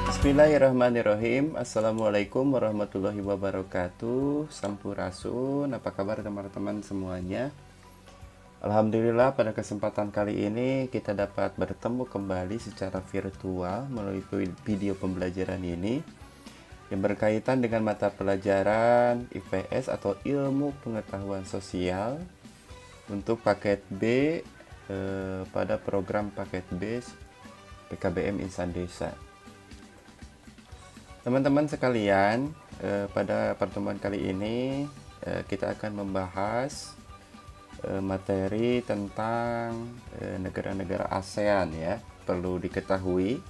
Bismillahirrahmanirrahim. Assalamualaikum warahmatullahi wabarakatuh. Sampurasun. Apa kabar teman-teman semuanya? Alhamdulillah, pada kesempatan kali ini kita dapat bertemu kembali secara virtual melalui video pembelajaran ini yang berkaitan dengan mata pelajaran IPS atau Ilmu Pengetahuan Sosial untuk paket B pada program paket B PKBM Insan Desa. Teman-teman sekalian, pada pertemuan kali ini kita akan membahas materi tentang negara-negara ASEAN ya. Perlu diketahui,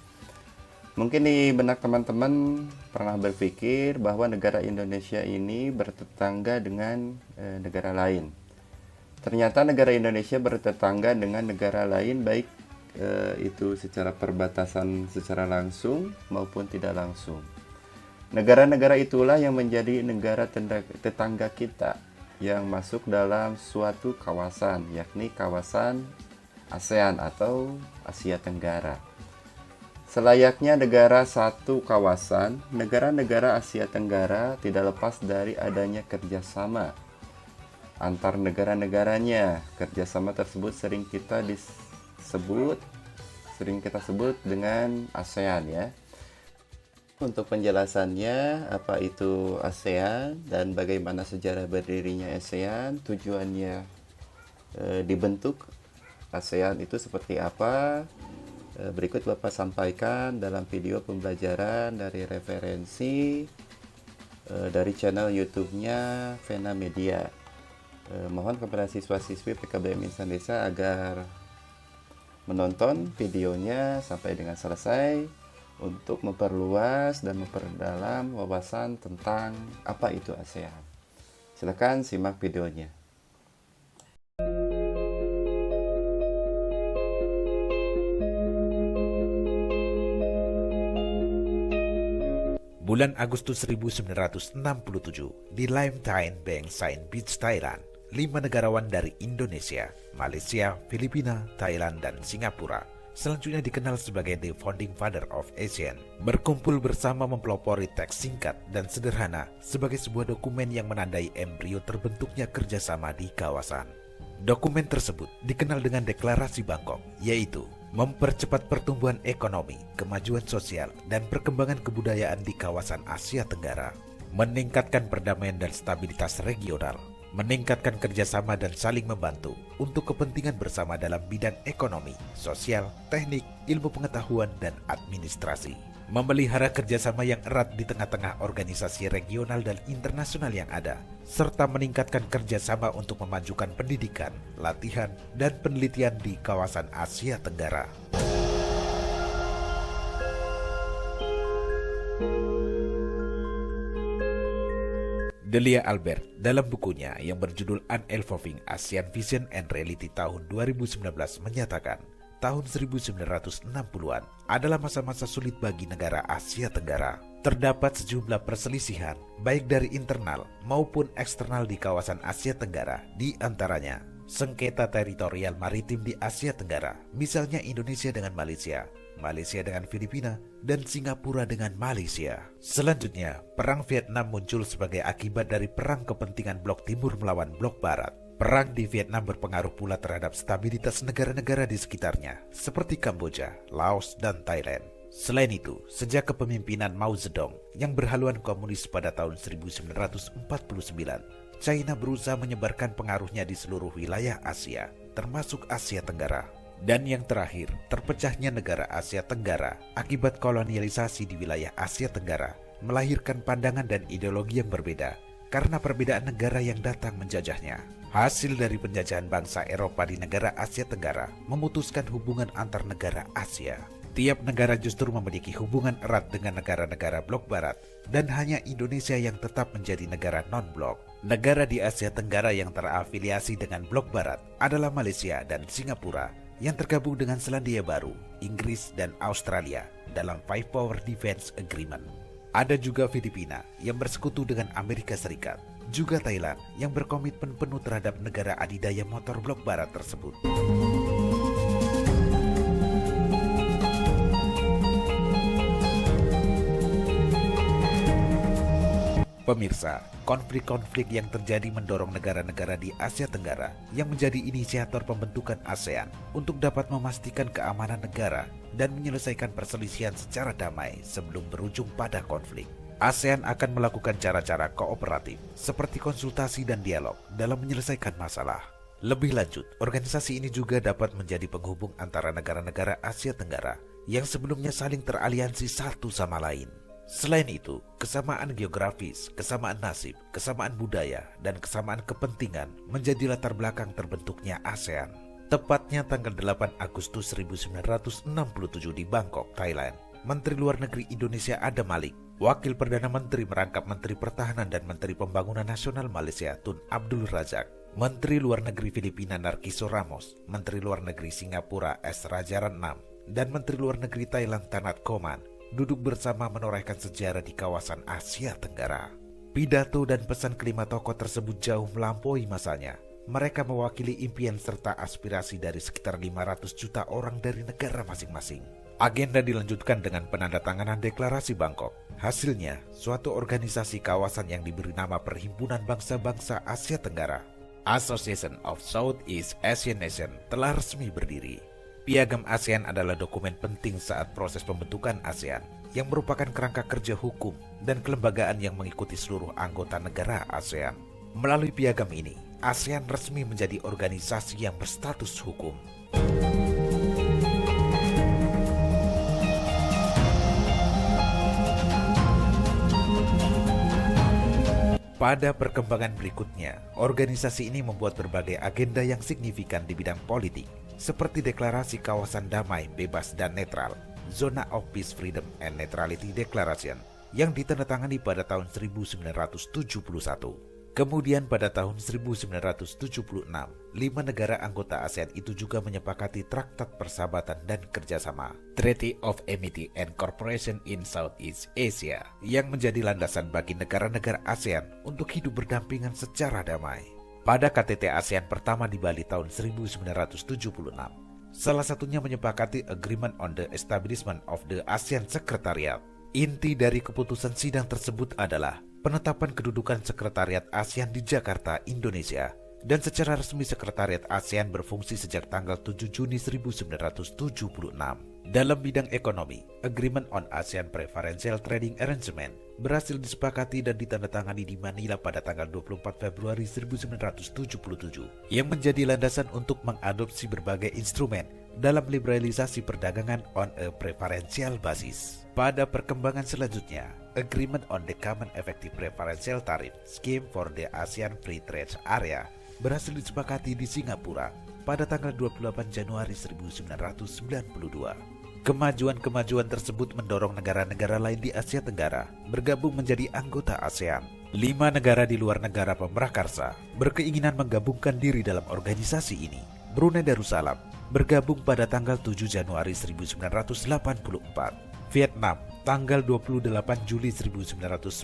mungkin di benak teman-teman pernah berpikir bahwa negara Indonesia ini bertetangga dengan negara lain. Ternyata negara Indonesia bertetangga dengan negara lain, baik itu secara perbatasan secara langsung maupun tidak langsung. Negara-negara itulah yang menjadi negara tetangga kita yang masuk dalam suatu kawasan, yakni kawasan ASEAN atau Asia Tenggara. Selayaknya negara satu kawasan, negara-negara Asia Tenggara tidak lepas dari adanya kerjasama antar negara-negaranya. Kerjasama tersebut sering kita sebut dengan ASEAN ya. Untuk penjelasannya, apa itu ASEAN dan bagaimana sejarah berdirinya ASEAN, tujuannya dibentuk ASEAN itu seperti apa, berikut Bapak sampaikan dalam video pembelajaran dari referensi dari channel YouTube-nya Vena Media. Mohon kepada siswa-siswi PKBM Insan Desa agar menonton videonya sampai dengan selesai untuk memperluas dan memperdalam wawasan tentang apa itu ASEAN. Silakan simak videonya. Bulan Agustus 1967 di Lim Thien Bang Sain Beach, Thailand, 5 negarawan dari Indonesia, Malaysia, Filipina, Thailand, dan Singapura, selanjutnya dikenal sebagai The Founding Father of ASEAN, berkumpul bersama mempelopori teks singkat dan sederhana sebagai sebuah dokumen yang menandai embrio terbentuknya kerjasama di kawasan. Dokumen tersebut dikenal dengan Deklarasi Bangkok, yaitu mempercepat pertumbuhan ekonomi, kemajuan sosial, dan perkembangan kebudayaan di kawasan Asia Tenggara, meningkatkan perdamaian dan stabilitas regional, meningkatkan kerjasama dan saling membantu untuk kepentingan bersama dalam bidang ekonomi, sosial, teknik, ilmu pengetahuan, dan administrasi. Memelihara kerjasama yang erat di tengah-tengah organisasi regional dan internasional yang ada, serta meningkatkan kerjasama untuk memajukan pendidikan, latihan, dan penelitian di kawasan Asia Tenggara. Delia Albert dalam bukunya yang berjudul Unevolving ASEAN Vision and Reality tahun 2019 menyatakan, tahun 1960-an adalah masa-masa sulit bagi negara Asia Tenggara. Terdapat sejumlah perselisihan baik dari internal maupun eksternal di kawasan Asia Tenggara, di antaranya sengketa teritorial maritim di Asia Tenggara, misalnya Indonesia dengan Malaysia, Malaysia dengan Filipina, dan Singapura dengan Malaysia. Selanjutnya, Perang Vietnam muncul sebagai akibat dari perang kepentingan Blok Timur melawan Blok Barat. Perang di Vietnam berpengaruh pula terhadap stabilitas negara-negara di sekitarnya, seperti Kamboja, Laos, dan Thailand. Selain itu, sejak kepemimpinan Mao Zedong yang berhaluan komunis pada tahun 1949, China berusaha menyebarkan pengaruhnya di seluruh wilayah Asia, termasuk Asia Tenggara. Dan yang terakhir, terpecahnya negara Asia Tenggara akibat kolonialisasi di wilayah Asia Tenggara melahirkan pandangan dan ideologi yang berbeda karena perbedaan negara yang datang menjajahnya. Hasil dari penjajahan bangsa Eropa di negara Asia Tenggara memutuskan hubungan antar negara Asia. Tiap negara justru memiliki hubungan erat dengan negara-negara blok barat, dan hanya Indonesia yang tetap menjadi negara non-blok. Negara di Asia Tenggara yang terafiliasi dengan blok barat adalah Malaysia dan Singapura, yang tergabung dengan Selandia Baru, Inggris, dan Australia dalam Five Power Defense Agreement. Ada juga Filipina yang bersekutu dengan Amerika Serikat, juga Thailand yang berkomitmen penuh terhadap negara adidaya motor blok barat tersebut. Pemirsa, konflik-konflik yang terjadi mendorong negara-negara di Asia Tenggara yang menjadi inisiator pembentukan ASEAN untuk dapat memastikan keamanan negara dan menyelesaikan perselisihan secara damai sebelum berujung pada konflik. ASEAN akan melakukan cara-cara kooperatif seperti konsultasi dan dialog dalam menyelesaikan masalah. Lebih lanjut, organisasi ini juga dapat menjadi penghubung antara negara-negara Asia Tenggara yang sebelumnya saling teraliansi satu sama lain. Selain itu, kesamaan geografis, kesamaan nasib, kesamaan budaya, dan kesamaan kepentingan menjadi latar belakang terbentuknya ASEAN. Tepatnya tanggal 8 Agustus 1967 di Bangkok, Thailand, Menteri Luar Negeri Indonesia Adam Malik, Wakil Perdana Menteri merangkap Menteri Pertahanan dan Menteri Pembangunan Nasional Malaysia Tun Abdul Razak, Menteri Luar Negeri Filipina Narciso Ramos, Menteri Luar Negeri Singapura S. Rajaratnam, dan Menteri Luar Negeri Thailand Tanat Koman duduk bersama menorehkan sejarah di kawasan Asia Tenggara. Pidato dan pesan kelima tokoh tersebut jauh melampaui masanya. Mereka mewakili impian serta aspirasi dari sekitar 500 juta orang dari negara masing-masing. Agenda dilanjutkan dengan penandatanganan deklarasi Bangkok. Hasilnya, suatu organisasi kawasan yang diberi nama Perhimpunan Bangsa-Bangsa Asia Tenggara, Association of Southeast Asian Nations, telah resmi berdiri. Piagam ASEAN adalah dokumen penting saat proses pembentukan ASEAN yang merupakan kerangka kerja hukum dan kelembagaan yang mengikuti seluruh anggota negara ASEAN. Melalui piagam ini, ASEAN resmi menjadi organisasi yang berstatus hukum. Pada perkembangan berikutnya, organisasi ini membuat berbagai agenda yang signifikan di bidang politik, seperti Deklarasi Kawasan Damai, Bebas, dan Netral, Zona of Peace, Freedom, and Neutrality Declaration, yang ditandatangani pada tahun 1971. Kemudian pada tahun 1976, 5 negara anggota ASEAN itu juga menyepakati Traktat Persahabatan dan Kerjasama, Treaty of Amity and Cooperation in Southeast Asia, yang menjadi landasan bagi negara-negara ASEAN untuk hidup berdampingan secara damai. Pada KTT ASEAN pertama di Bali tahun 1976, salah satunya menyepakati Agreement on the Establishment of the ASEAN Secretariat. Inti dari keputusan sidang tersebut adalah penetapan kedudukan Sekretariat ASEAN di Jakarta, Indonesia, dan secara resmi Sekretariat ASEAN berfungsi sejak tanggal 7 Juni 1976. Dalam bidang ekonomi, Agreement on ASEAN Preferential Trading Arrangement berhasil disepakati dan ditandatangani di Manila pada tanggal 24 Februari 1977, yang menjadi landasan untuk mengadopsi berbagai instrumen dalam liberalisasi perdagangan on a preferential basis. Pada perkembangan selanjutnya, Agreement on the Common Effective Preferential Tariff Scheme for the ASEAN Free Trade Area berhasil disepakati di Singapura pada tanggal 28 Januari 1992. Kemajuan-kemajuan tersebut mendorong negara-negara lain di Asia Tenggara bergabung menjadi anggota ASEAN. 5 negara di luar negara pemrakarsa berkeinginan menggabungkan diri dalam organisasi ini. Brunei Darussalam bergabung pada tanggal 7 Januari 1984. Vietnam tanggal 28 Juli 1995.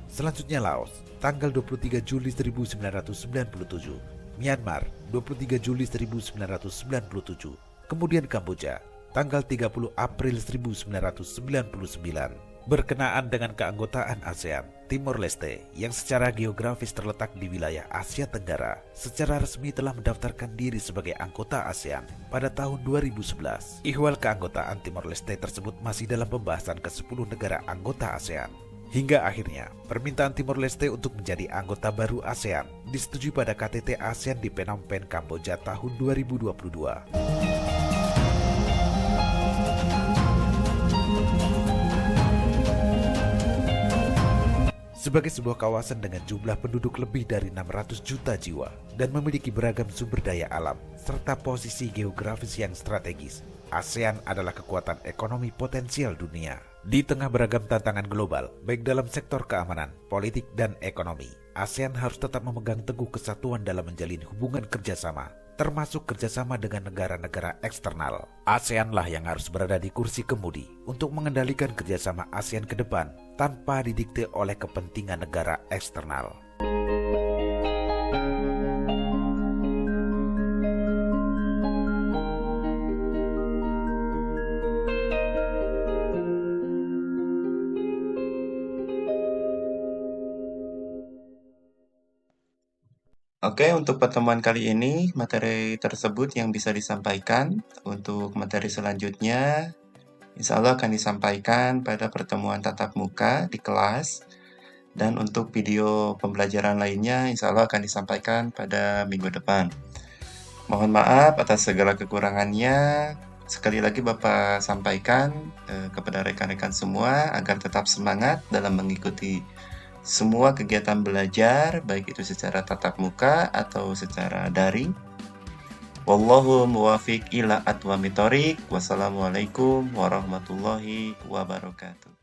Selanjutnya Laos tanggal 23 Juli 1997. Myanmar 23 Juli 1997. Kemudian Kamboja tanggal 30 April 1999. Berkenaan dengan keanggotaan ASEAN, Timor Leste yang secara geografis terletak di wilayah Asia Tenggara secara resmi telah mendaftarkan diri sebagai anggota ASEAN pada tahun 2011. Ihwal keanggotaan Timor Leste tersebut masih dalam pembahasan ke-10 negara anggota ASEAN. Hingga akhirnya, permintaan Timor Leste untuk menjadi anggota baru ASEAN disetujui pada KTT ASEAN di Phnom Penh, Kamboja tahun 2022. Sebagai sebuah kawasan dengan jumlah penduduk lebih dari 600 juta jiwa dan memiliki beragam sumber daya alam serta posisi geografis yang strategis, ASEAN adalah kekuatan ekonomi potensial dunia. Di tengah beragam tantangan global, baik dalam sektor keamanan, politik, dan ekonomi, ASEAN harus tetap memegang teguh kesatuan dalam menjalin hubungan kerjasama termasuk kerjasama dengan negara-negara eksternal. ASEAN-lah yang harus berada di kursi kemudi untuk mengendalikan kerjasama ASEAN ke depan tanpa didikte oleh kepentingan negara eksternal. Oke, untuk pertemuan kali ini, materi tersebut yang bisa disampaikan. Untuk materi selanjutnya, insya Allah akan disampaikan pada pertemuan tatap muka di kelas. Dan untuk video pembelajaran lainnya, insya Allah akan disampaikan pada minggu depan. Mohon maaf atas segala kekurangannya. Sekali lagi Bapak sampaikan kepada rekan-rekan semua agar tetap semangat dalam mengikuti semua kegiatan belajar, baik itu secara tatap muka atau secara daring. Wallahu muwafiq ila aqwamit thoriq. Wassalamualaikum warahmatullahi wabarakatuh.